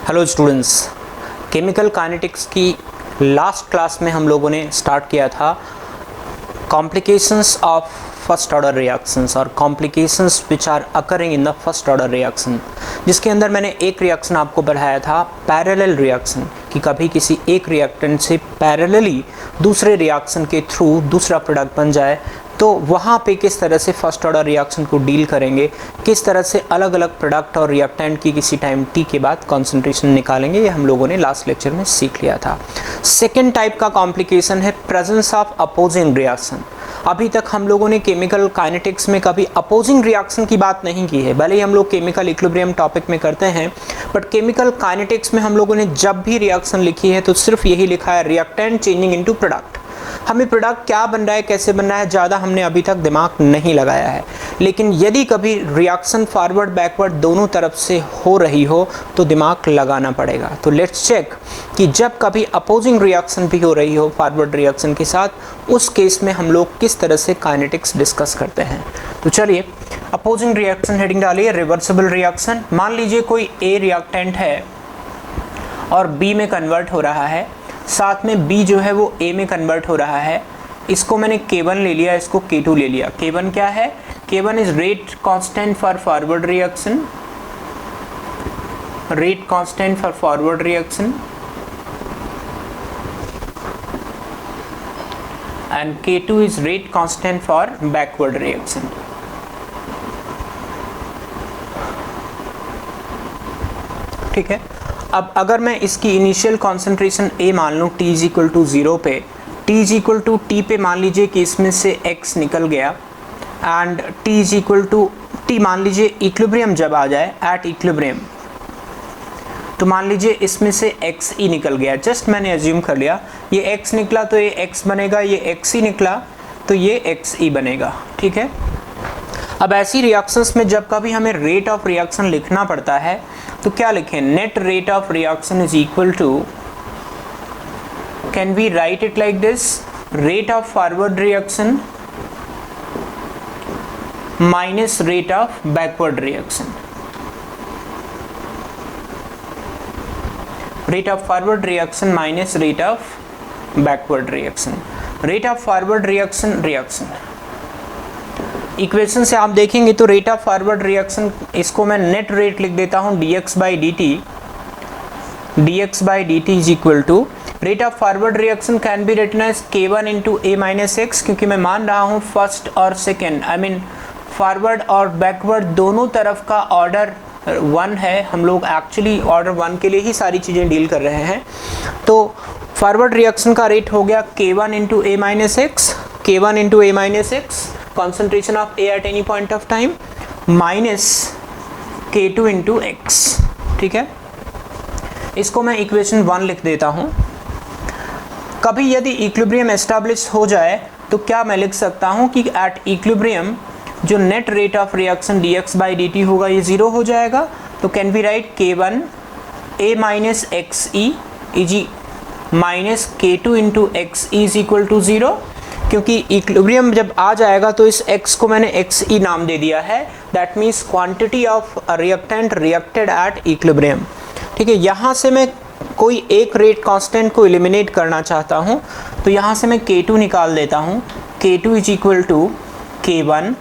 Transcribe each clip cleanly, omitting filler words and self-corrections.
Hello students, chemical kinetics की last class में हम लोगों ने स्टार्ट किया था complications of first order reactions और complications which are occurring in the first order reaction, जिसके अंदर मैंने एक रिएक्शन आपको पढ़ाया था पैरेलल रिएक्शन कि कभी किसी एक रिएक्टेंट से पैरेलली दूसरे रिएक्शन के थ्रू दूसरा प्रोडक्ट बन जाए तो वहाँ पे किस तरह से फर्स्ट ऑर्डर रिएक्शन को डील करेंगे, किस तरह से अलग अलग प्रोडक्ट और रिएक्टेंट की किसी टाइम टी के बाद कॉन्सेंट्रेशन निकालेंगे, ये हम लोगों ने लास्ट लेक्चर में सीख लिया था। सेकेंड टाइप का कॉम्प्लिकेशन है प्रेजेंस ऑफ अपोजिंग रिएक्शन। अभी तक हम लोगों ने केमिकल काइनेटिक्स में कभी अपोजिंग रिएक्शन की बात नहीं की है, भले ही हम लोग केमिकल इक्विलिब्रियम टॉपिक में करते हैं, बट केमिकल काइनेटिक्स में हम लोगों ने जब भी रिएक्शन लिखी है तो सिर्फ यही लिखा है रिएक्टेंट चेंजिंग इनटू प्रोडक्ट। हमें प्रोडक्ट क्या बन रहा है, कैसे बन रहा है, ज़्यादा हमने अभी तक दिमाग नहीं लगाया है। लेकिन यदि कभी रिएक्शन फॉरवर्ड बैकवर्ड दोनों तरफ से हो रही हो तो दिमाग लगाना पड़ेगा। तो लेट्स चेक कि जब कभी अपोजिंग रिएक्शन भी हो रही हो फॉरवर्ड रिएक्शन के साथ, उस केस में हम लोग किस तरह से काइनेटिक्स डिस्कस करते हैं। तो चलिए, अपोजिंग रिएक्शन हेडिंग डालिए, रिवर्सिबल रिएक्शन। मान लीजिए कोई ए रिएक्टेंट है और बी में कन्वर्ट हो रहा है, साथ में B जो है वो A में कन्वर्ट हो रहा है। इसको मैंने K1 ले लिया, इसको K2 ले लिया। K1 क्या है? K1 is rate constant for forward reaction, rate constant for forward reaction, and K2 is rate constant for backward reaction. ठीक है, अब अगर मैं इसकी इनिशियल कॉन्सेंट्रेशन A मान लूँ t इज इक्वल टू 0 पे, t is equal to t पे मान लीजिए कि इसमें से x निकल गया, and t is equal to t मान लीजिए इक्विलिब्रियम जब आ जाए एट इक्विलिब्रियम, तो मान लीजिए इसमें से xe निकल गया। जस्ट मैंने एज्यूम कर लिया, ये x निकला तो ये x बनेगा, ये xe निकला तो ये xe बनेगा। ठीक है, अब ऐसी रिएक्शंस में जब कभी हमें रेट ऑफ रिएक्शन लिखना पड़ता है तो क्या लिखें? Net rate of reaction is equal to, can we write it like this, rate of forward reaction minus rate of backward reaction. Rate of forward reaction minus rate of backward reaction. Rate of forward reaction equation से आप देखेंगे तो rate of forward reaction, इसको मैं net rate लिख देता हूं dx by dt is equal to rate of forward reaction can be written as k1 into a minus x, क्योंकि मैं मान रहा हूं फर्स्ट और सेकेंड, आई मीन फॉरवर्ड और बैकवर्ड दोनों तरफ का ऑर्डर 1 है। हम लोग एक्चुअली ऑर्डर 1 के लिए ही सारी चीज़ें डील कर रहे हैं। तो फॉरवर्ड रिएक्शन का रेट हो गया k1 into a minus x, k1 into a minus x concentration of A at any point of time minus K2 into X। ठीक है, इसको मैं इक्वेशन 1 लिख देता हूं। कभी यदि इक्विलिब्रियम एस्टैब्लिश हो जाए तो क्या मैं लिख सकता हूं कि एट इक्विलिब्रियम जो net rate of reaction dx by dt होगा ये 0 हो जाएगा। तो can be write K1 A minus xe is minus K2 into x is equal to 0, क्योंकि इक्विलिब्रियम जब आ जाएगा तो इस x को मैंने xe नाम दे दिया है, that means quantity of reactant reacted at equilibrium. ठीक है, यहाँ से मैं कोई एक रेट कांस्टेंट को एलिमिनेट करना चाहता हूँ तो यहाँ से मैं K2 निकाल देता हूँ। K2 is equal to K1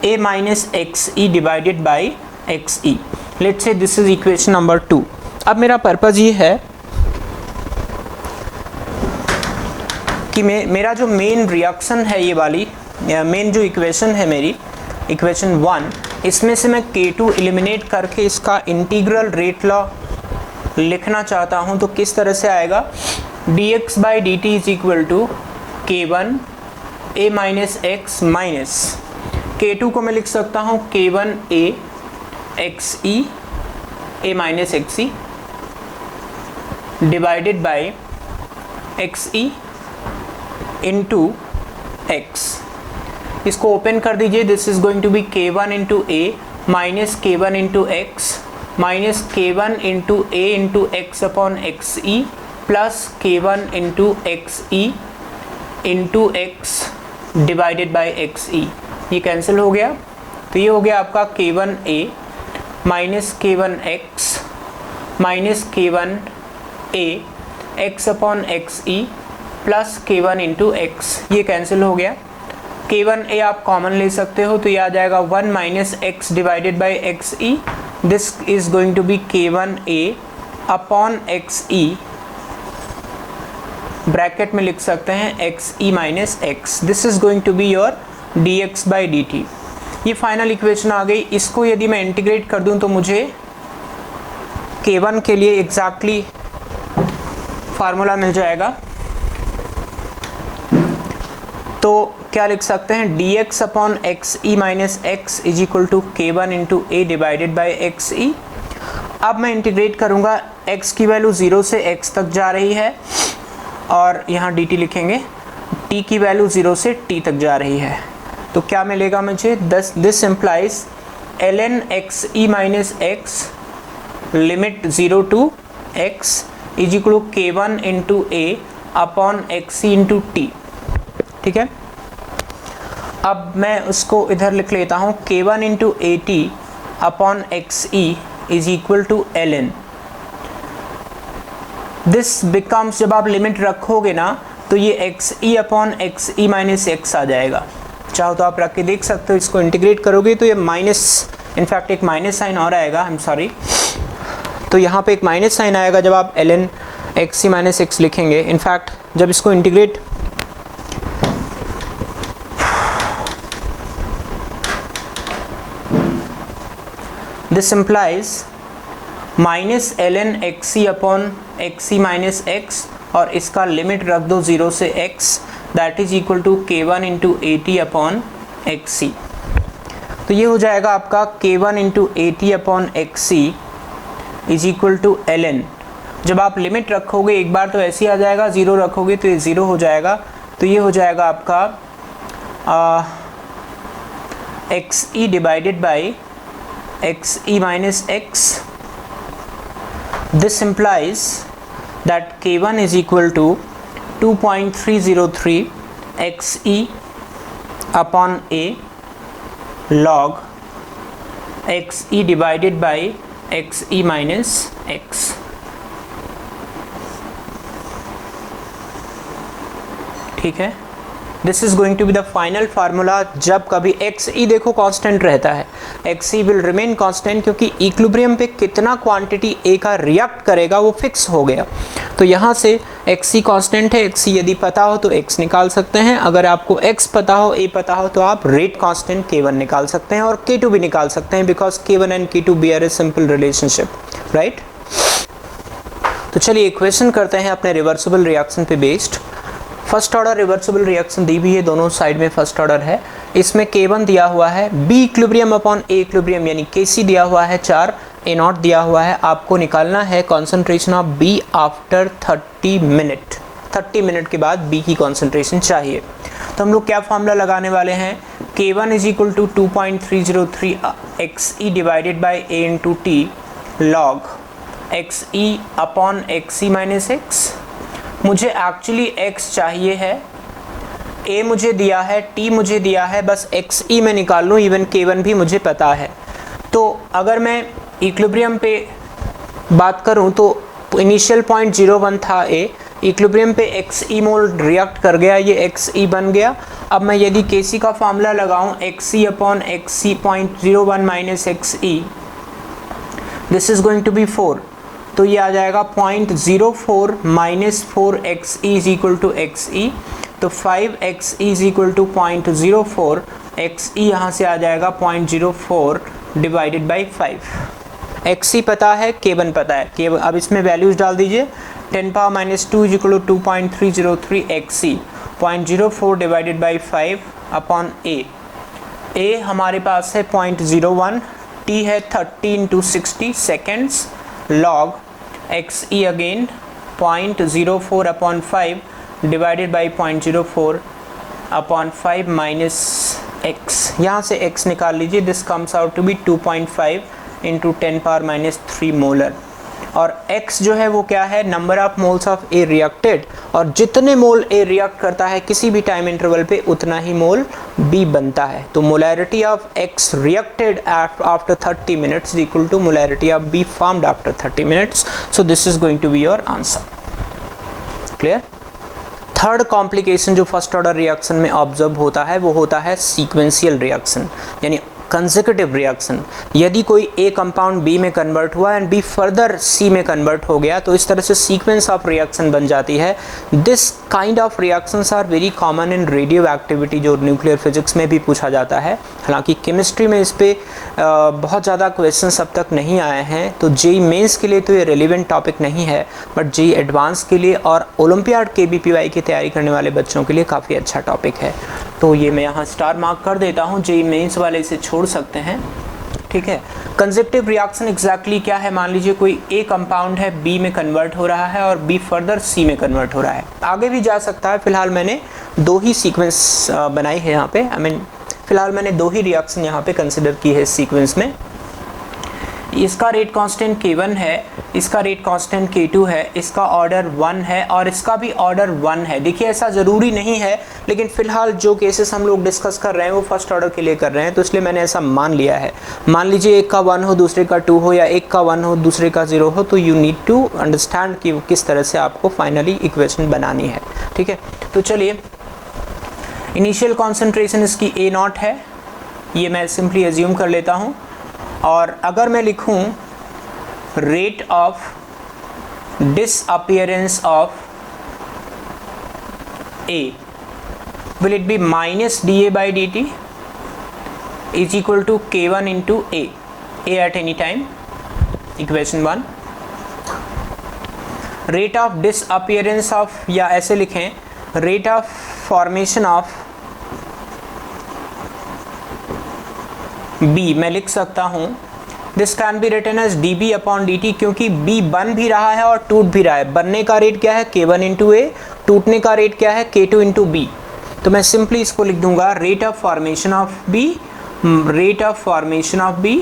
A minus xe divided by xe। Let's say this is equation number 2। अब मेरा पर्पज़ ये है कि मेरा जो मेन रिएक्शन है, ये वाली मेन जो इक्वेशन है मेरी, इक्वेशन 1, इसमें से मैं K2 एलिमिनेट करके इसका इंटीग्रल रेट लॉ लिखना चाहता हूँ। तो किस तरह से आएगा? dx by dt is equal to K1 A minus x minus K2 को मैं लिख सकता हूँ K1 A xe A minus xe divided by xe into x. इसको ओपन कर दीजिए, this is going to be K1 into A minus K1 into x minus K1 into A into x upon x e plus K1 into x e into x divided by x e. ये cancel हो गया, तो ये हो गया आपका K1 A minus K1 X minus K1 A x upon x e plus K1 into x, ये cancel हो गया। K1A आप कॉमन ले सकते हो तो ये आ जाएगा 1 minus x divided by x e, this is going to be K1A upon x e, bracket में लिख सकते हैं x E minus x, this is going to be your dx by dt। ये फाइनल इक्वेशन आ गई। इसको यदि मैं इंटीग्रेट कर दूं तो मुझे K1 के लिए एग्जैक्टली फार्मूला मिल जाएगा। तो क्या लिख सकते हैं, dx upon x E minus x is equal to K1 into A divided by x e. अब मैं इंटीग्रेट करूंगा, x की वैल्यू 0 से x तक जा रही है और यहाँ dt लिखेंगे, t की वैल्यू 0 से t तक जा रही है। तो क्या मिलेगा मुझे, this implies ln x e minus x limit 0 to x is equal to K1 into a upon x e into t. ठीक है, अब मैं उसको इधर लिख लेता हूँ, K1 into A T upon x E is equal to ln। This becomes, जब आप लिमिट रखोगे ना तो ये एक्स ई अपॉन एक्स ई माइनस एक्स आ जाएगा। चाहो तो आप रख के देख सकते हो, इसको इंटीग्रेट करोगे तो ये माइनस, इनफैक्ट एक माइनस साइन और आएगा, आई एम सॉरी। तो यहाँ पे एक माइनस साइन आएगा जब आप ln एक्स ई माइनस एक्स लिखेंगे। इनफैक्ट जब इसको integrate, this implies minus ln x E upon x E minus x और इसका लिमिट रख दो 0 से x, that is equal to K1 into A T upon x c. तो ये हो जाएगा आपका K1 into A T upon x c is equal to ln। जब आप लिमिट रखोगे एक बार तो ऐसे ही आ जाएगा, 0 रखोगे तो ये 0 हो जाएगा। तो ये हो जाएगा आपका x E divided by x E minus x. This implies that K1 is equal to 2.303 xe upon a log xe divided by xe minus x। ठीक है, this is going to be the final formula. जब कभी x e देखो constant रहता है, x e will remain constant, क्योंकि equilibrium पे कितना क्वांटिटी ए का रिएक्ट करेगा वो फिक्स हो गया। तो यहाँ से एक्स ई कांस्टेंट है, एक्स ई यदि पता हो तो एक्स निकाल सकते हैं, अगर आपको एक्स पता हो, ए पता हो तो आप रेट कांस्टेंट K1 निकाल सकते हैं और K2 भी निकाल सकते हैं, because K1 and K2 bear a simple relationship, right. तो चलिए इक्वेशन करते हैं अपने रिवर्सिबल रिएक्शन पे based. First order reversible reaction दी हुई है, दोनों साइड में फर्स्ट ऑर्डर है। इसमें K1 दिया हुआ है, B equilibrium upon A equilibrium यानी Kc दिया हुआ है 4, A0 दिया हुआ है। आपको निकालना है concentration of B after 30 minute. 30 minute के बाद B की कॉन्सेंट्रेशन चाहिए। तो हम लोग क्या फॉर्मूला लगाने वाले हैं, K1 is equal to 2.303 XE divided by A into t log XE upon XE minus x. मुझे एक्चुअली x चाहिए है, a मुझे दिया है, t मुझे दिया है, बस xe में निकाल लूँ, इवन K1 भी मुझे पता है। तो अगर मैं इक्विलिब्रियम पे बात करूँ तो इनिशियल पॉइंट 0.1 था a, इक्विलिब्रियम पे xe मोल रिएक्ट कर गया, ये xe बन गया। अब मैं यदि Kc का फार्मूला लगाऊँ, xe upon xc 0.01 minus xe, this is going to be 4। तो ये आ जाएगा 0.04 minus 4 x E is equal to x e. तो 5 x E is equal to 0.04 x e, यहाँ से आ जाएगा 0.04 डिवाइडेड बाई 5। एक्स ई पता है, K1 पता है, K1 अब इसमें वैल्यूज डाल दीजिए। 10 power minus 2 is equal to 2.303 x e, 0.04 divided by 5 upon a. A हमारे पास है 0.01, टी है 30 into 60 seconds, log xe again 0.04 upon 5 divided by 0.04 upon 5 minus x। यहाँ से x निकाल लीजिए, this comes out to be 2.5 into 10 power minus 3 molar. और x जो है वो क्या है, number of moles of A reacted, और जितने मोल ए रिएक्ट करता है किसी भी टाइम इंटरवल पे उतना ही मोल b बनता है। तो molarity of x reacted after 30 minutes is equal to molarity of b formed after 30 minutes. So this is going to be your answer. Clear? Third complication जो फर्स्ट ऑर्डर रिएक्शन में observe होता है वो होता है सीक्वेंशियल रिएक्शन, यानी consecutive reaction. यदि कोई ए कंपाउंड बी में कन्वर्ट हुआ एंड बी फर्दर सी में कन्वर्ट हो गया तो इस तरह से सीक्वेंस ऑफ रिएक्शन बन जाती है। This kind of reactions are very common in radioactivity, जो न्यूक्लियर फिजिक्स में भी पूछा जाता है। हालांकि केमिस्ट्री में इस पर बहुत ज़्यादा क्वेश्चंस अब तक नहीं आए हैं, तो जेई मेंस के लिए तो ये रेलिवेंट टॉपिक नहीं है, बट जेई एडवांस के लिए और ओलंपियाड KBPY की तैयारी करने वाले बच्चों के लिए काफ़ी अच्छा टॉपिक है। तो ये मैं यहाँ स्टार मार्क कर देता हूँ, जेई मेंस वाले इसे छोड़ सकते हैं। ठीक है, कंसेप्टिव रिएक्शन एग्जैक्टली क्या है? मान लीजिए कोई ए कंपाउंड है, बी में कन्वर्ट हो रहा है और बी फर्दर सी में कन्वर्ट हो रहा है। आगे भी जा सकता है, फिलहाल मैंने दो ही सीक्वेंस बनाई है यहाँ पे, फिलहाल मैंने दो ही रिएक्शन यहाँ पे कंसिडर की है इस सीक्वेंस में। इसका रेट कांस्टेंट K1 है, इसका रेट कांस्टेंट K2 है, इसका ऑर्डर 1 है और इसका भी ऑर्डर 1 है। देखिए ऐसा ज़रूरी नहीं है, लेकिन फ़िलहाल जो केसेस हम लोग डिस्कस कर रहे हैं वो फर्स्ट ऑर्डर के लिए कर रहे हैं, तो इसलिए मैंने ऐसा मान लिया है। मान लीजिए एक का 1 हो, दूसरे का 2 हो, या एक का 1 हो, दूसरे का 0 हो, तो यू नीड टू अंडरस्टैंड कि किस तरह से आपको फाइनली इक्वेशन बनानी है। ठीक है, तो चलिए, इनिशियल कॉन्सेंट्रेशन इसकी A0 है, ये मैं सिंपली एज्यूम कर लेता हूँ। और अगर मैं लिखूं rate of disappearance of A, will it be minus dA by dt is equal to K1 into A at any time, equation 1. Rate of disappearance of, या ऐसे लिखें rate of formation of B, मैं लिख सकता हूँ this can be written as dB upon dt, क्योंकि B बन भी रहा है और टूट भी रहा है। बनने का रेट क्या है K1 इंटू A, टूटने का रेट क्या है K2 इंटू B। तो मैं सिंपली इसको लिख दूंगा rate of formation of B, rate of formation of B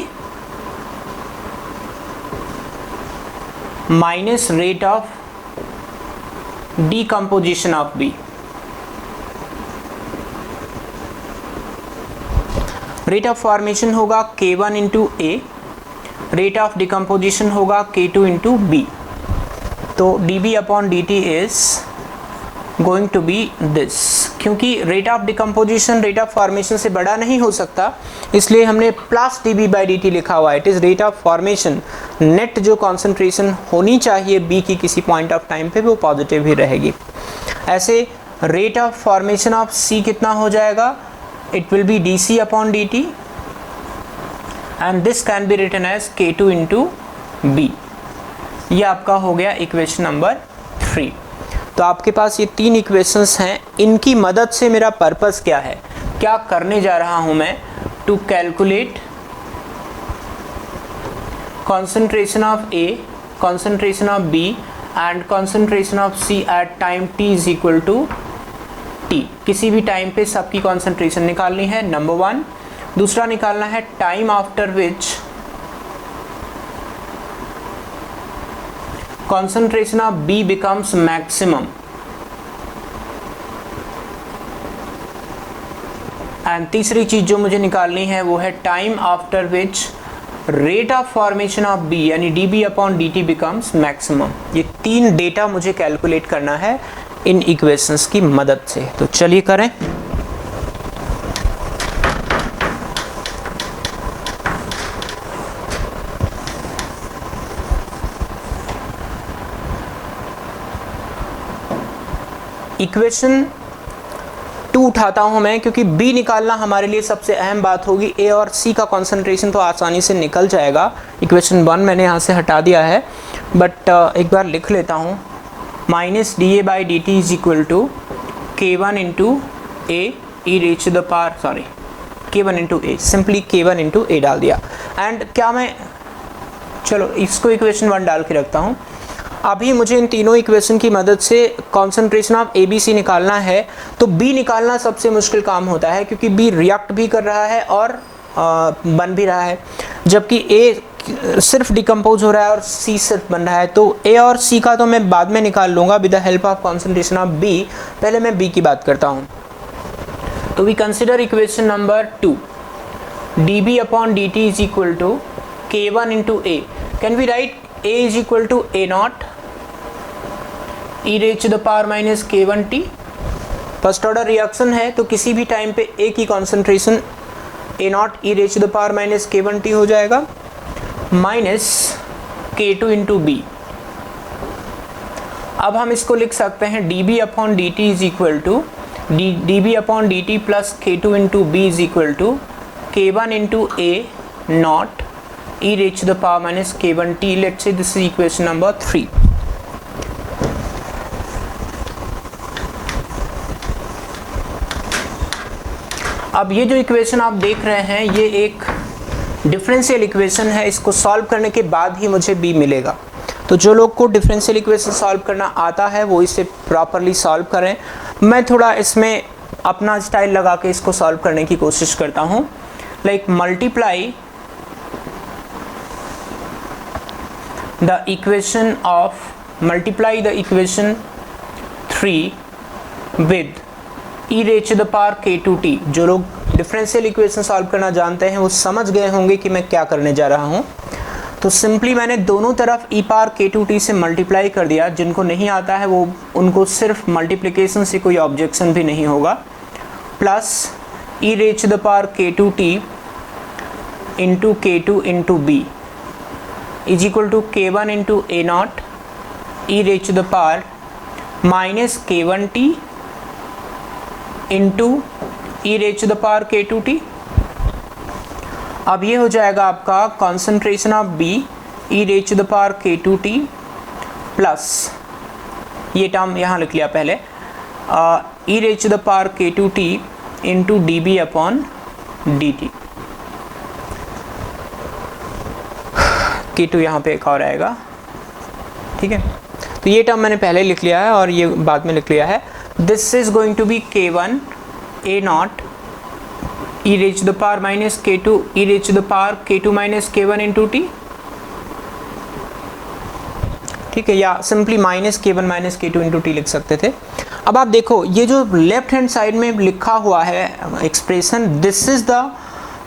minus rate of decomposition of B। Rate of formation होगा K1 into A, rate of decomposition होगा K2 इंटू B। तो dB upon dt is going to be this, क्योंकि rate of decomposition rate of formation से बड़ा नहीं हो सकता, इसलिए हमने प्लस dB बाई dt लिखा हुआ है। It is rate of formation, net जो कॉन्सेंट्रेशन होनी चाहिए B की किसी पॉइंट ऑफ टाइम पे वो पॉजिटिव ही रहेगी। ऐसे rate of formation of C कितना हो जाएगा? It will be dC upon dt and this can be written as K2 into B। ये आपका हो गया इक्वेशन नंबर 3। तो आपके पास ये तीन इक्वेशंस हैं, इनकी मदद से मेरा पर्पस क्या है, क्या करने जा रहा हूँ मैं? To calculate concentration of A, concentration of B and concentration of C at time t is equal to T। किसी भी टाइम पे सबकी कॉन्सेंट्रेशन निकालनी है, नंबर 1। दूसरा निकालना है time after which concentration of B becomes maximum, and तीसरी चीज जो मुझे निकालनी है वो है time after which rate of formation of B यानी dB upon dt becomes maximum. ये तीन डेटा मुझे कैलकुलेट करना है इन इक्वेशंस की मदद से। तो चलिए करें। इक्वेशन 2 उठाता हूं मैं, क्योंकि B निकालना हमारे लिए सबसे अहम बात होगी। A और C का कॉन्सेंट्रेशन तो आसानी से निकल जाएगा। इक्वेशन 1 मैंने यहाँ से हटा दिया है, बट एक बार लिख लेता हूँ। Minus dA by dt is equal to K1 into A e raise to the power, sorry K1 into A, simply K1 into A डाल दिया। एंड क्या मैं, चलो इसको इक्वेशन 1 डाल के रखता हूँ। अभी मुझे इन तीनों इक्वेशन की मदद से कॉन्सेंट्रेशन ऑफ ABC निकालना है। तो B निकालना सबसे मुश्किल काम होता है, क्योंकि B रिएक्ट भी कर रहा है और बन भी रहा है, जबकि A सिर्फ डिकम्पोज हो रहा है और C सिर्फ बन रहा है, तो A और C का तो मैं बाद में निकाल लूँगा with the help of concentration of B। पहले मैं B की बात करता हूँ। तो we consider equation number 2, dB upon dt is equal to K1 into A। Can we write A is equal to A naught e raise to the power minus K1t। First order reaction है तो किसी भी time पे A की concentration A naught e raise to the power minus K1t हो जाएगा minus K2 into B। अब हम इसको लिख सकते हैं dB upon dt is equal to dB upon dt plus K2 into B is equal to K1 into A naught e raise to the power minus K1t। Let's say this is equation number 3। अब ये जो equation आप देख रहे हैं ये एक differential equation है, इसको सॉल्व करने के बाद ही मुझे B मिलेगा। तो जो लोग को डिफरेंशियल इक्वेशन सॉल्व करना आता है वो इसे प्रॉपरली सॉल्व करें। मैं थोड़ा इसमें अपना स्टाइल लगा के इसको सॉल्व करने की कोशिश करता हूँ। Like multiply the equation 3 with e raise to the power K2t। जो लोग डिफरेंशियल इक्वेशन सॉल्व करना जानते हैं वो समझ गए होंगे कि मैं क्या करने जा रहा हूँ। तो सिंपली मैंने दोनों तरफ e पावर K2t से मल्टीप्लाई कर दिया। जिनको नहीं आता है वो उनको सिर्फ मल्टीप्लिकेशन से कोई ऑब्जेक्शन भी नहीं होगा। Plus e raise to the power K2t into K2 into B is equal to K1 into A naught e raise to the power minus K1t into e raise to the power K2t। अब ये हो जाएगा आपका concentration of B e raise to the power K2t plus ये term यहाँ लिख लिया पहले e raise to the power K2t into dB upon dt। K2 यहाँ पे एक और आएगा, ठीक है। तो ये टर्म मैंने पहले लिख लिया है और ये बाद में लिख लिया है। This is going to be K1 A naught e raise to the power minus K2 e raise to the power K2 minus K1 into t, ठीक है, या simply minus K1 minus K2 into t लिख सकते थे। अब आप देखो ये जो लेफ्ट हैंड साइड में लिखा हुआ है expression, this is the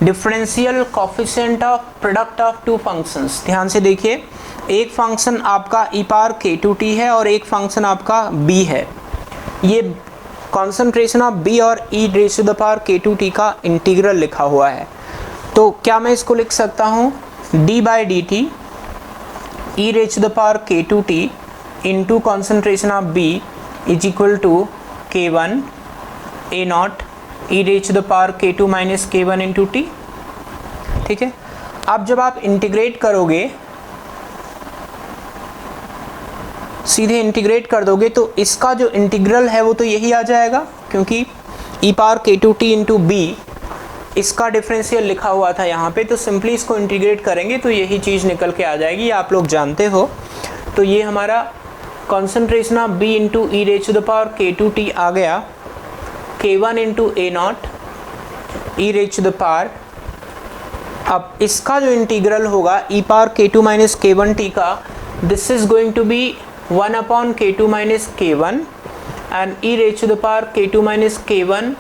differential coefficient of product of two functions. ध्यान से देखिए, एक फंक्शन आपका e पावर K2t है और एक फंक्शन आपका b है। ये कॉन्सेंट्रेशन ऑफ B और e raise to the power K2t का इंटीग्रल लिखा हुआ है। तो क्या मैं इसको लिख सकता हूँ d by dt e raise to the power K2t into concentration of B is equal to K1 A naught e raise to the power K2 minus K1 into t, ठीक है। अब जब आप इंटीग्रेट करोगे, सीधे इंटीग्रेट कर दोगे तो इसका जो इंटीग्रल है वो तो यही आ जाएगा, क्योंकि e power K2t into B इसका डिफरेंशियल लिखा हुआ था यहाँ पे। तो सिंपली इसको इंटीग्रेट करेंगे तो यही चीज़ निकल के आ जाएगी, आप लोग जानते हो। तो ये हमारा concentration of B into e raise to the power K2t आ गया K1 into A naught e raise to the power. अब इसका जो इंटीग्रल होगा e power K2 minus K1t का, this is going to be 1 upon K2 minus K1 and e raise to the power K2 minus K1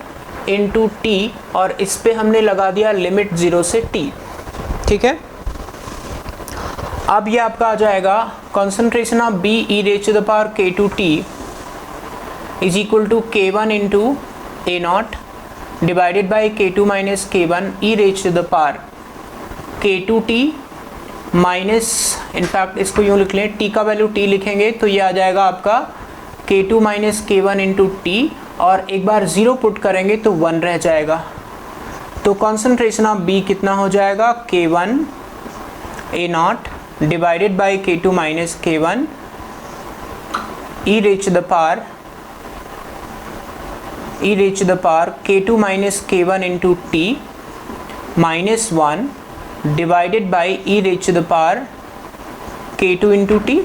into t, और इस पे हमने लगा दिया लिमिट 0 से t, ठीक है। अब ये आपका आ जाएगा concentration of B e raise to the power K2t is equal to K1 into A naught divided by K2 minus K1 e raise to the power K2t minus, in fact इसको यूँ लिख लें, t का वैल्यू t लिखेंगे तो ये आ जाएगा आपका K2 minus K1 into T, और एक बार 0 पुट करेंगे तो 1 रह जाएगा। तो कॉन्सेंट्रेशन ऑफ B कितना हो जाएगा K1 A naught divided by K2 minus K1 e raise to the power K2 minus K1 into T minus 1 divided by e raise to the power K2 into T.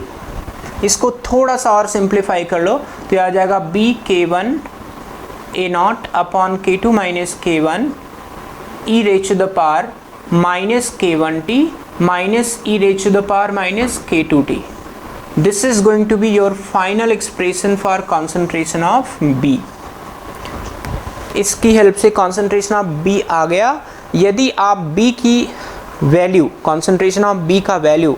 इसको थोड़ा सा और simplify कर लो तो आ जाएगा B K1 A naught upon K2 minus K1 e raise to the power minus K1t minus e raised to the power minus k2t. This is going to be your final expression for concentration of B. इसकी help से concentration of B आ गया। यदि आप B की value, concentration of B का value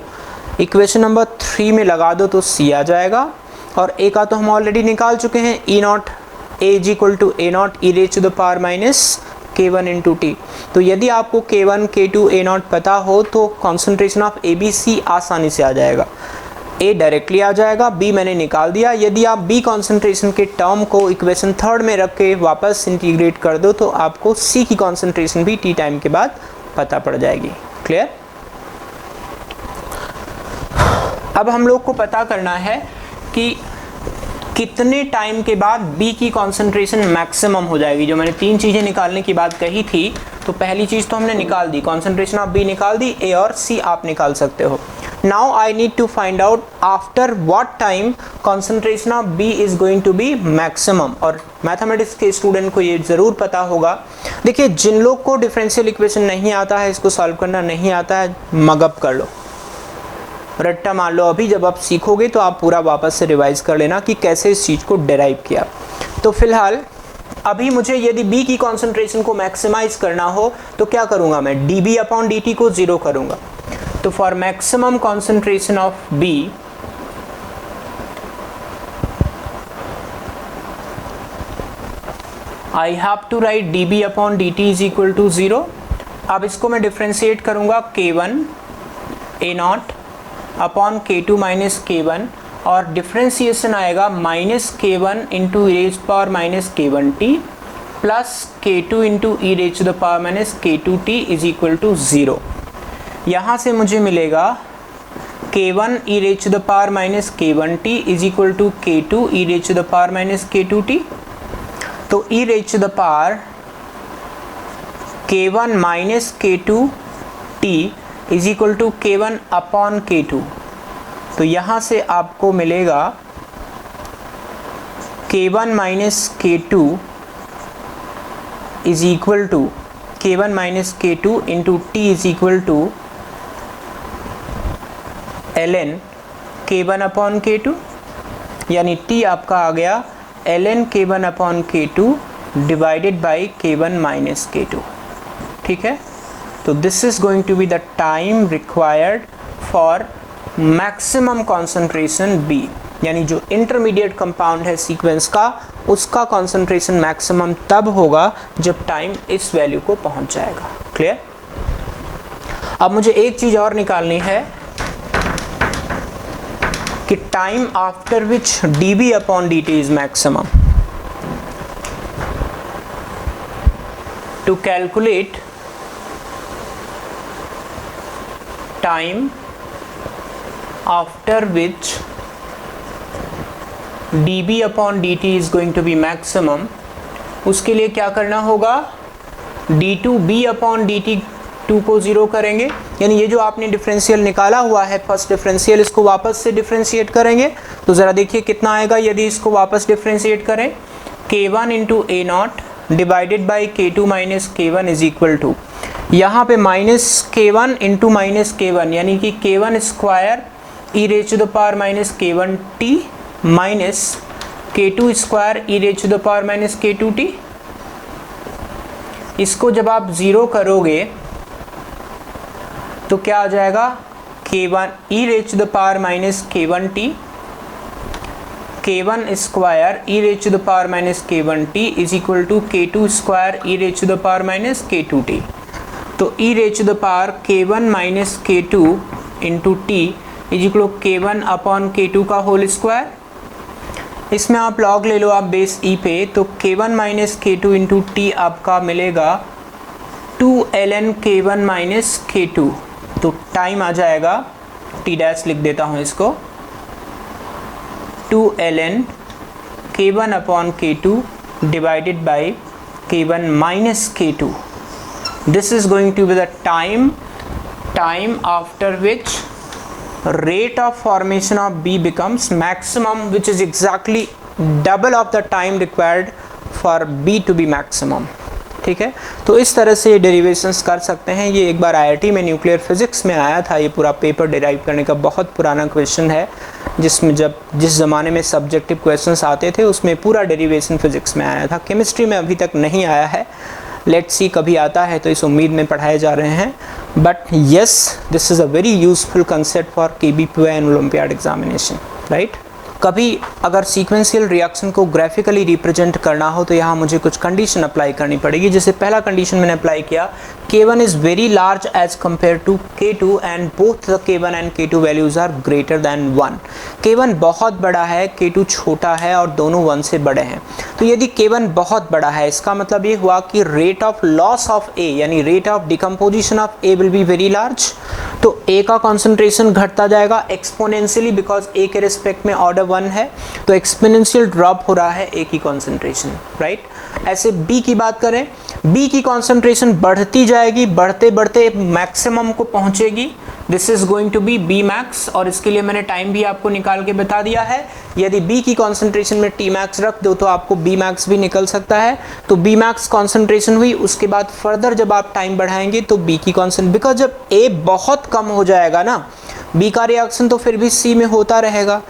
equation number 3 में लगा दो तो C आ जाएगा, और A का तो हम ऑलरेडी निकाल चुके हैं, E naught A is equal to A naught E raise to the power minus K1 into T. तो यदि आपको K1 K2 A नॉट पता हो तो concentration of A B C आसानी से आ जाएगा। A डायरेक्टली आ जाएगा, B मैंने निकाल दिया। यदि आप B कॉन्सेंट्रेशन के टर्म को इक्वेशन 3 में रख के वापस इंटीग्रेट कर दो तो आपको C की कॉन्सेंट्रेशन भी T टाइम के बाद पता पड़ जाएगी। क्लियर? अब हम लोग को पता करना है कि कितने टाइम के बाद B की कॉन्सेंट्रेशन मैक्सिमम हो जाएगी। जो मैंने 3 चीज़ें निकालने की बात कही थी, तो पहली चीज़ तो हमने निकाल दी, कॉन्सेंट्रेशन ऑफ B निकाल दी, A और C आप निकाल सकते हो। Now I need to find out after what time concentration of B is going to be maximum. और मैथमेटिक्स के स्टूडेंट को ये ज़रूर पता होगा। देखिए, जिन लोग को डिफरेंशियल इक्वेशन नहीं आता है, इसको सॉल्व करना नहीं आता है, मगअप कर लो, रट्टा मार लो। अभी जब आप सीखोगे तो आप पूरा वापस से रिवाइज कर लेना कि कैसे इस चीज़ को डिराइव किया। तो फिलहाल अभी मुझे यदि B की कॉन्सेंट्रेशन को मैक्सिमाइज करना हो तो क्या करूँगा मैं, dB अपॉन dt को 0 करूँगा। तो for maximum concentration of B I have to write dB upon dt is equal to 0। अब इसको मैं डिफ्रेंशिएट करूँगा K1 A naught upon K2 minus K1, और डिफ्रेंशिएशन आएगा minus K1 into e raise power minus K1t plus K2 into e raise to the power minus K2t is equal to 0। यहाँ से मुझे मिलेगा K1 e raise to the power minus K1t is equal to K2 e raise to the power minus K2t। तो e raise to the power K1 minus K2t is equal to K1 upon K2। तो यहाँ से आपको मिलेगा K1 minus K2 is equal to K1 minus K2 into T is equal to ln K1 upon K2, यानी T आपका आ गया ln K1 upon K2 divided by K1 minus K2। ठीक है, तो this is going to be the time required for maximum concentration B, यानी जो intermediate compound है सीक्वेंस का, उसका कॉन्सेंट्रेशन मैक्सिमम तब होगा जब टाइम इस वैल्यू को पहुंच जाएगा। क्लियर? अब मुझे एक चीज और निकालनी है कि time after which dB upon dt is maximum. To calculate time after which dB upon dt is going to be maximum, उसके लिए क्या करना होगा, d2b अपॉन dt2 को 0 करेंगे, यानी ये जो आपने डिफरेंशियल निकाला हुआ है फर्स्ट डिफरेंशियल, इसको वापस से डिफरेंशिएट करेंगे। तो ज़रा देखिए कितना आएगा यदि इसको वापस डिफरेंशिएट करें, K1 into A naught divided by K2 minus K1 is equal to, यहाँ पे minus K1 into minus K1 यानी कि K1 square E raise to the power minus K1t minus K2 square E raise to the power minus K2t। इसको जब आप 0 करोगे तो क्या आ जाएगा, K1 e raise to the power minus K1t, K1 square E raise to the power minus K1t is equal to K2 square E raise to the power minus K2t। तो e raise to the power K1 minus K2 into T is equal K1 upon K2 का whole square. इसमें आप log ले लो आप base ई पे, तो K1 minus K2 into T आपका मिलेगा 2 ln K1 माइनस K2। तो टाइम आ जाएगा, टी डैश लिख देता हूँ इसको, 2 ln K1 upon K2 divided by K1 minus K2। This is going to be the time after which rate of formation of B becomes maximum, which is exactly double of the time required for B to be maximum. ठीक है। तो इस तरह से derivations कर सकते हैं। ये एक बार आईआईटी में न्यूक्लियर फिजिक्स में आया था, ये पूरा पेपर डिराइव करने का बहुत पुराना क्वेश्चन है, जिसमें जिस ज़माने में सब्जेक्टिव क्वेश्चंस आते थे उसमें पूरा डेरिवेशन फिजिक्स में आया था। केमिस्ट्री में अभी तक नहीं आया है, लेट्स सी कभी आता है तो इस उम्मीद में पढ़ाए जा रहे हैं। But yes, this is a very useful concept for KVPY and olympiad examination, right. कभी अगर सीक्वेंशियल रिएक्शन को ग्राफिकली रिप्रेजेंट करना हो तो यहाँ मुझे कुछ कंडीशन अप्लाई करनी पड़ेगी। जैसे पहला कंडीशन मैंने अप्लाई किया, K1 is very large as compare to K2 and both the K1 and K2 values are greater than 1। K1 बहुत बड़ा है, K2 छोटा है और दोनों 1 से बड़े हैं। तो यदि K1 बहुत बड़ा है, इसका मतलब ये हुआ कि rate of loss of A यानी rate of decomposition of A will be very large. तो A का कॉन्सेंट्रेशन घटता जाएगा एक्सपोनेंशियली, बिकॉज A के रिस्पेक्ट में ऑर्डर 1 है, तो एक्सपोनेंशियल ड्रॉप हो रहा है A की कॉन्सेंट्रेशन, राइट। ऐसे B की बात करें, B की कॉन्सेंट्रेशन बढ़ती जाएगी, बढ़ते बढ़ते मैक्सिमम को पहुंचेगी। This is going to be B max, और इसके लिए मैंने टाइम भी आपको निकाल के बता दिया है। यदि B की कॉन्सेंट्रेशन में T मैक्स रख दो तो आपको B मैक्स भी निकल सकता है। तो B मैक्स कॉन्सेंट्रेशन हुई, उसके बाद फर्दर जब आप टाइम बढ़ाएंगे तो B की कॉन्सेंट्रेशन, बिकॉज जब A बहुत कम हो जाएगा ना, B का रिएक्शन तो फिर भी C में होता रहेगा,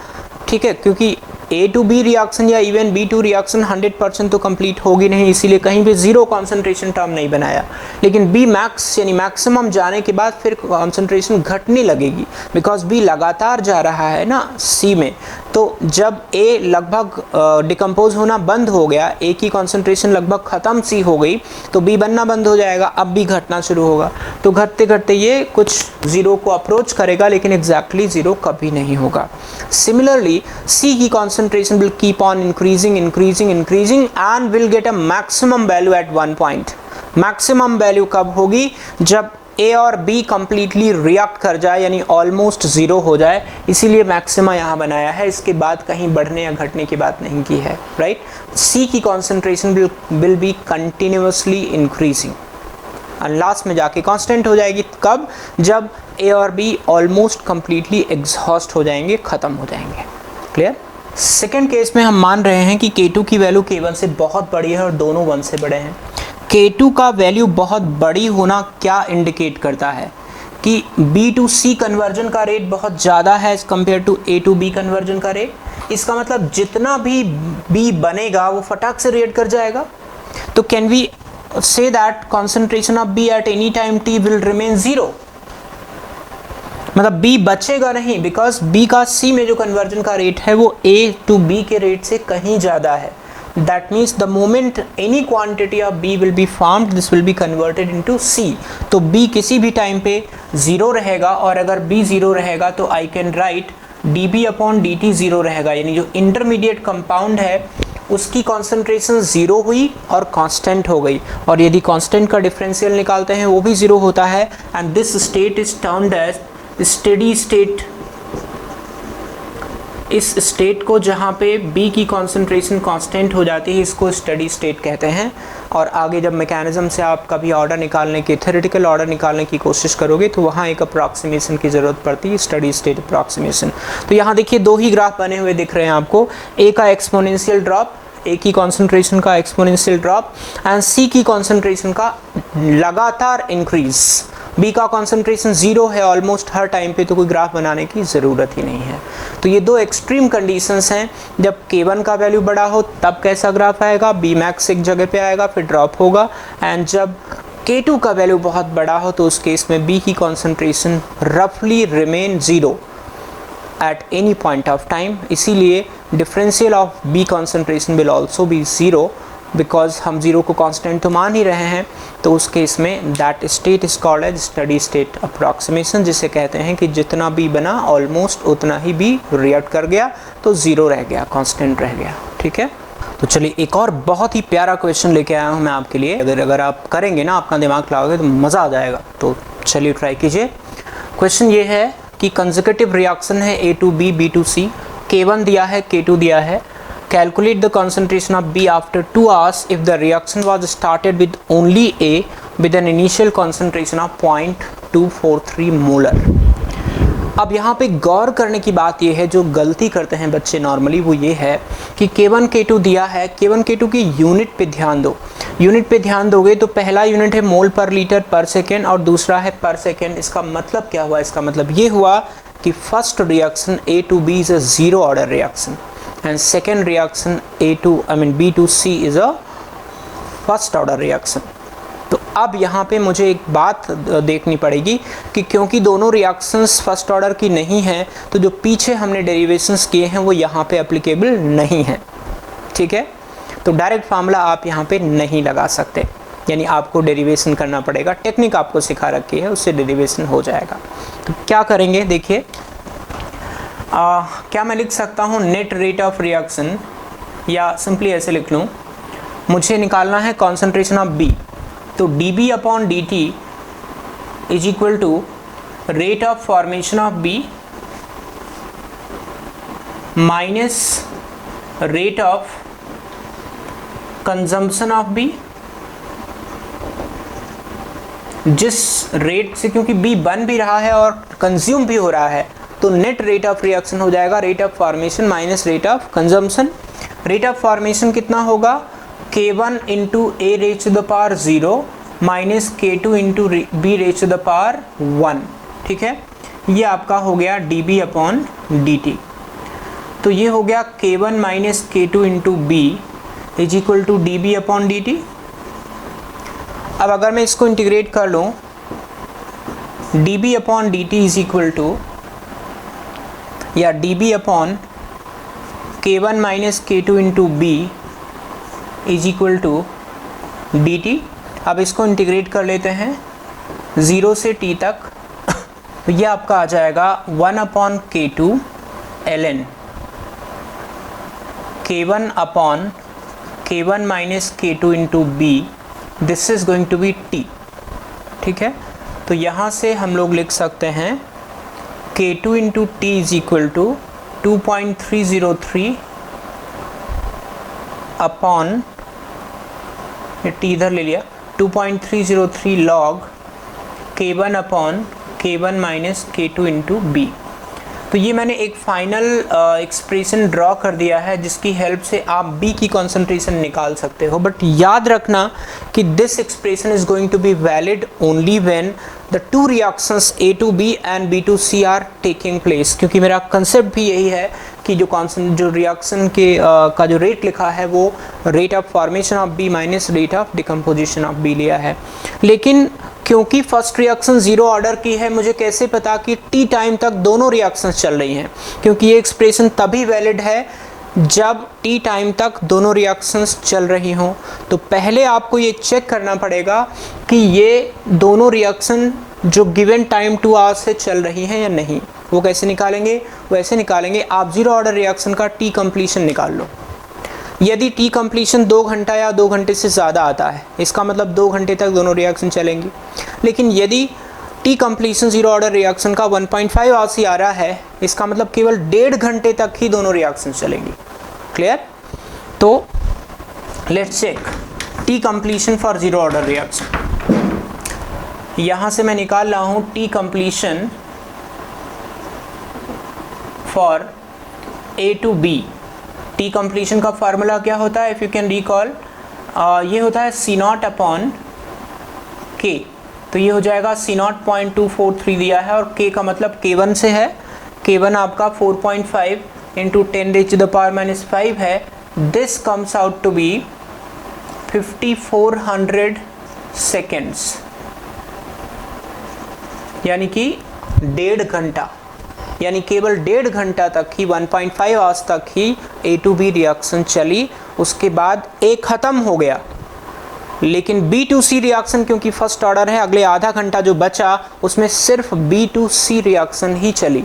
ठीक है, क्योंकि A to B रिएक्शन या इवन B to रिएक्शन 100% तो कंप्लीट होगी नहीं, इसीलिए कहीं भी जीरो कॉन्सेंट्रेशन टर्म नहीं बनाया। लेकिन B मैक्स यानी मैक्सिमम जाने के बाद फिर कॉन्सेंट्रेशन घटने लगेगी, बिकॉज B लगातार जा रहा है ना C में। तो जब A लगभग डिकम्पोज होना बंद हो गया, A की कॉन्सेंट्रेशन लगभग ख़त्म C हो गई, तो B बनना बंद हो जाएगा, अब B घटना शुरू होगा। तो घटते घटते ये कुछ ज़ीरो को अप्रोच करेगा, लेकिन एग्जैक्टली ज़ीरो कभी नहीं होगा। सिमिलरली C की concentration will keep on increasing and will get a maximum value at one point। maximum value कब होगी? जब A और B completely react कर जाए, यानी almost zero हो जाए, इसीलिए maxima यहाँ बनाया है, इसके बाद कहीं बढ़ने या घटने की बात नहीं की है, right। C की concentration will be continuously increasing और लास्ट में जाके कांस्टेंट हो जाएगी। कब? जब A और B ऑलमोस्ट कंप्लीटली एग्जॉस्ट हो जाएंगे, ख़त्म हो जाएंगे। क्लियर? सेकेंड केस में हम मान रहे हैं कि K2 की वैल्यू K1 से बहुत बड़ी है और दोनों 1 से बड़े हैं। K2 का वैल्यू बहुत बड़ी होना क्या इंडिकेट करता है? कि B to C कन्वर्जन का रेट बहुत ज़्यादा है as compare to A to B conversion का रेट। इसका मतलब जितना भी B बनेगा वो फटाक से रिएक्ट कर जाएगा। तो can we say that concentration of B at any time t will remain 0, मतलब B बचेगा नहीं, बिकॉज B का C में जो कन्वर्जन का रेट है वो A to B के रेट से कहीं ज़्यादा है। That means the moment any quantity of B will be formed, this will be converted into C। तो B किसी भी टाइम पे 0 रहेगा, और अगर B 0 रहेगा तो I can write dB upon dt 0 रहेगा, यानी जो इंटरमीडिएट कंपाउंड है उसकी कॉन्सेंट्रेशन 0 हुई और कांस्टेंट हो गई, और यदि कांस्टेंट का डिफरेंशियल निकालते हैं वो भी 0 होता है। And this state is termed as steady state. इस स्टेट को जहाँ पे B की कॉन्सेंट्रेशन कांस्टेंट हो जाती है, इसको स्टेडी स्टेट कहते हैं। और आगे जब मैकेनिज्म से आप कभी ऑर्डर निकालने की, थ्योरेटिकल ऑर्डर निकालने की कोशिश करोगे तो वहाँ एक अप्रॉक्सीमेशन की ज़रूरत पड़ती है, स्टेडी स्टेट अप्रॉक्सीमेशन। तो यहाँ देखिए दो ही ग्राफ बने हुए दिख रहे हैं आपको, A का एक्सपोनेंशियल ड्रॉप, A की कॉन्सेंट्रेशन का एक्सपोनेंशियल ड्रॉप, एंड C की कॉन्सेंट्रेशन का लगातार इंक्रीज। B का कॉन्सेंट्रेशन 0 है ऑलमोस्ट हर टाइम पे, तो कोई ग्राफ बनाने की ज़रूरत ही नहीं है। तो ये दो एक्सट्रीम कंडीशंस हैं। जब K1 का वैल्यू बड़ा हो तब कैसा ग्राफ आएगा, B मैक्स एक जगह पे आएगा फिर ड्रॉप होगा, एंड जब K2 का वैल्यू बहुत बड़ा हो तो उस केस में B की कॉन्सेंट्रेशन रफली remain 0 at any point of time। इसीलिए differential of B concentration will also be 0, because हम 0 को कांस्टेंट तो मान ही रहे हैं। तो उस केस में that state is called as steady state approximation, जिसे कहते हैं कि जितना B बना ऑलमोस्ट उतना ही B रिएक्ट कर गया, तो 0 रह गया, कांस्टेंट रह गया। ठीक है, तो चलिए एक और बहुत ही प्यारा क्वेश्चन लेके आया हूँ मैं आपके लिए। अगर आप करेंगे ना, आपका दिमाग लगाओगे तो मज़ा आ जाएगा। तो चलिए ट्राई कीजिए। क्वेश्चन ये है कि कंसेक्यूटिव रिएक्शन है A to B, B to C, K1 दिया है, K2 दिया है। Calculate the concentration of B after 2 hours if the reaction was started with only A with an initial concentration of 0.243 molar। अब यहाँ पे गौर करने की बात ये है, जो गलती करते हैं बच्चे नॉर्मली वो ये है कि K1 K2 दिया है, K1 K2 की यूनिट पे ध्यान दो। यूनिट पे ध्यान दोगे तो पहला यूनिट है मोल पर लीटर पर सेकेंड और दूसरा है पर सेकेंड। इसका मतलब क्या हुआ? इसका मतलब ये हुआ कि first reaction A to B is a zero order reaction and second reaction B to C is a first order reaction. तो अब यहाँ पे मुझे एक बात देखनी पड़ेगी कि क्योंकि दोनों रिएक्शंस फर्स्ट ऑर्डर की नहीं हैं, तो जो पीछे हमने डेरिवेशंस किए हैं वो यहाँ पे एप्लीकेबल नहीं है। ठीक है, तो डायरेक्ट फार्मूला आप यहाँ पे नहीं लगा सकते, यानी आपको डेरिवेशन करना पड़ेगा। टेक्निक आपको सिखा रखी है, उससे डेरिवेशन हो जाएगा। तो क्या करेंगे देखिए, क्या मैं लिख सकता हूँ नेट रेट ऑफ रिएक्शन, या सिंपली ऐसे लिख लूँ, मुझे निकालना है कॉन्सेंट्रेशन ऑफ B, तो dB upon dt is equal to rate of formation of B minus rate of consumption of B। जिस रेट से, क्योंकि B बन भी रहा है और कंज्यूम भी हो रहा है, तो नेट रेट ऑफ रिएक्शन हो जाएगा rate of formation minus rate of consumption. Rate of formation कितना होगा? K1 into A raise to the power 0 minus K2 into B raise to the power 1। ठीक है, ये आपका हो गया dB अपॉन dt। तो ये हो गया K1 minus K2 into B is equal to dB upon dt। अब अगर मैं इसको इंटीग्रेट कर लूँ, dB upon dt is equal to, या dB upon K1 minus K2 into B is equal to dt। अब इसको इंटीग्रेट कर लेते हैं 0 से t तक, तो ये आपका आ जाएगा 1 upon K2 ln K1 upon K1 minus K2 into B, this is going to be t। ठीक है, तो यहाँ से हम लोग लिख सकते हैं K2 into t is equal to 2.303 upon, T इधर ले लिया, 2.303 log K1 upon K1 minus K2 into B। तो ये मैंने एक फाइनल एक्सप्रेशन ड्रॉ कर दिया है, जिसकी हेल्प से आप B की कॉन्सेंट्रेशन निकाल सकते हो। बट याद रखना कि this expression is going to be valid only when the two reactions A to B and B to C are taking place, क्योंकि मेरा कंसेप्ट भी यही है कि जो रिएक्शन के का जो रेट लिखा है वो rate of formation of B minus rate of decomposition of B लिया है। लेकिन क्योंकि फर्स्ट रिएक्शन जीरो ऑर्डर की है, मुझे कैसे पता कि T टाइम तक दोनों रिएक्शंस चल रही हैं? क्योंकि ये एक्सप्रेशन तभी वैलिड है जब T टाइम तक दोनों रिएक्शंस चल रही हों। तो पहले आपको ये चेक करना पड़ेगा कि ये दोनों रिएक्शन जो गिवन टाइम 2 आवर्स से चल रही हैं या नहीं। वो कैसे निकालेंगे? वैसे निकालेंगे, आप जीरो ऑर्डर रिएक्शन का T कंप्लीशन निकाल लो। यदि T कंप्लीशन 2 घंटा या 2 घंटे से ज़्यादा आता है, इसका मतलब 2 घंटे तक दोनों रिएक्शन चलेंगी। लेकिन यदि T completion zero order reaction का 1.5 आवर्स ही आ रहा है, इसका मतलब केवल 1.5 घंटे तक ही दोनों रिएक्शन चलेंगी। क्लियर? तो let's check T completion for zero order reaction. यहाँ से मैं निकाल रहा हूँ T completion for A to B। T completion का फार्मूला क्या होता है? इफ़ यू कैन रिकॉल, ये होता है C0 अपॉन K। तो ये हो जाएगा C0 0.243 दिया है, और K का मतलब K1 से है। K1 आपका 4.5 into 10 raise to the power minus 5 है। This comes out to be 5400 seconds, यानी कि 1.5 घंटा, यानी केवल 1.5 घंटा तक ही, 1.5 आवर्स तक ही A to B रिएक्शन चली। उसके बाद A ख़त्म हो गया, लेकिन B to C रिएक्शन क्योंकि फर्स्ट ऑर्डर है, अगले आधा घंटा जो बचा उसमें सिर्फ B to C रिएक्शन ही चली।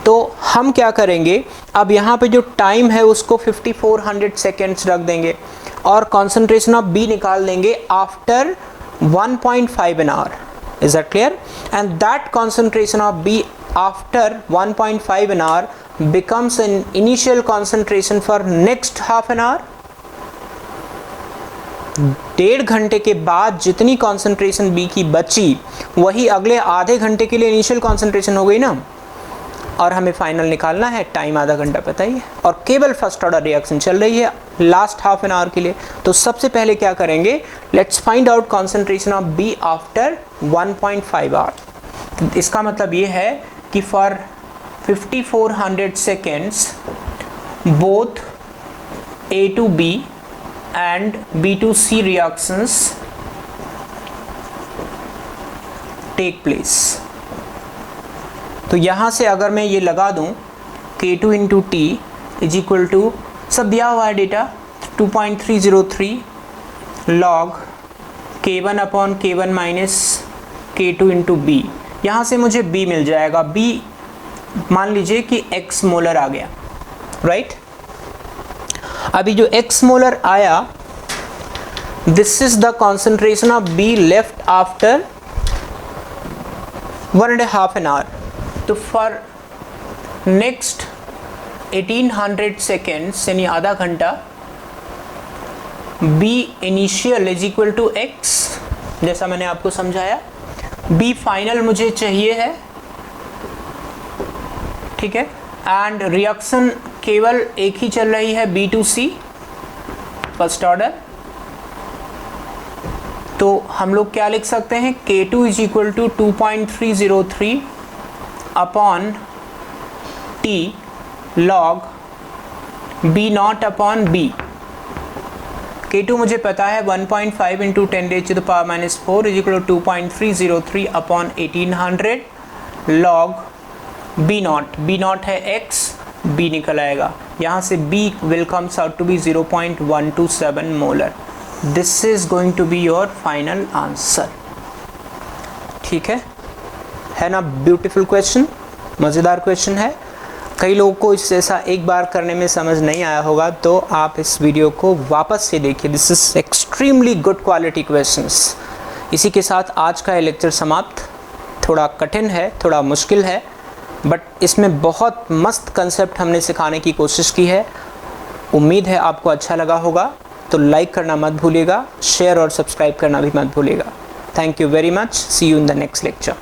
तो हम क्या करेंगे, अब यहाँ पे जो टाइम है उसको 5400 सेकेंड्स रख देंगे और कॉन्सेंट्रेशन ऑफ B निकाल देंगे after 1.5 an hour। Is that clear? And that concentration of B after 1.5 an hour becomes an initial concentration for next half an hour। 1.5 घंटे के बाद जितनी कॉन्सेंट्रेशन B की बची, वही अगले आधे घंटे के लिए इनिशियल कॉन्सेंट्रेशन हो गई ना। और हमें फाइनल निकालना है, टाइम आधा घंटा पता ही है, और केवल फर्स्ट ऑर्डर रिएक्शन चल रही है लास्ट हाफ एन आवर के लिए। तो सबसे पहले क्या करेंगे, let's find out concentration of B after 1.5 hour. इसका मतलब ये है कि for 5400 seconds both A to B and B to C reactions take place। तो यहाँ से अगर मैं ये लगा दूँ K2 into T is equal to, सब दिया हुआ है data, 2.303 log K1 upon K1 minus K2 into B. यहाँ से मुझे B मिल जाएगा। B मान लीजिए कि X मोलर आ गया, राइट। अभी जो X मोलर आया, this is the concentration of B left after 1.5 an hour। तो फॉर नेक्स्ट 1800 सेकेंड्स यानी आधा घंटा B initial is equal to X, जैसा मैंने आपको समझाया। B फाइनल मुझे चाहिए है, ठीक है। एंड रिएक्शन केवल एक ही चल रही है, B to C first order. तो हम लोग क्या लिख सकते हैं, K2 is equal to 2.303 upon T log B naught upon B। K2 मुझे पता है 1.5 into 10⁻⁻⁴ is equal to 2.303 upon 1800 log B naught है X, B निकल आएगा। यहाँ से B will comes out to be 0.127 molar. This is going to be your final answer, ठीक है ना। ब्यूटीफुल क्वेश्चन, मज़ेदार क्वेश्चन है। कई लोगों को इस ऐसा एक बार करने में समझ नहीं आया होगा, तो आप इस वीडियो को वापस से देखिए। This is extremely good quality questions. इसी के साथ आज का ये लेक्चर समाप्त। थोड़ा कठिन है, थोड़ा मुश्किल है, बट इसमें बहुत मस्त कंसेप्ट हमने सिखाने की कोशिश की है। उम्मीद है आपको अच्छा लगा होगा। तो लाइक करना मत भूलिएगा, शेयर और सब्सक्राइब करना भी मत भूलिएगा। Thank you very much. See you in the next lecture.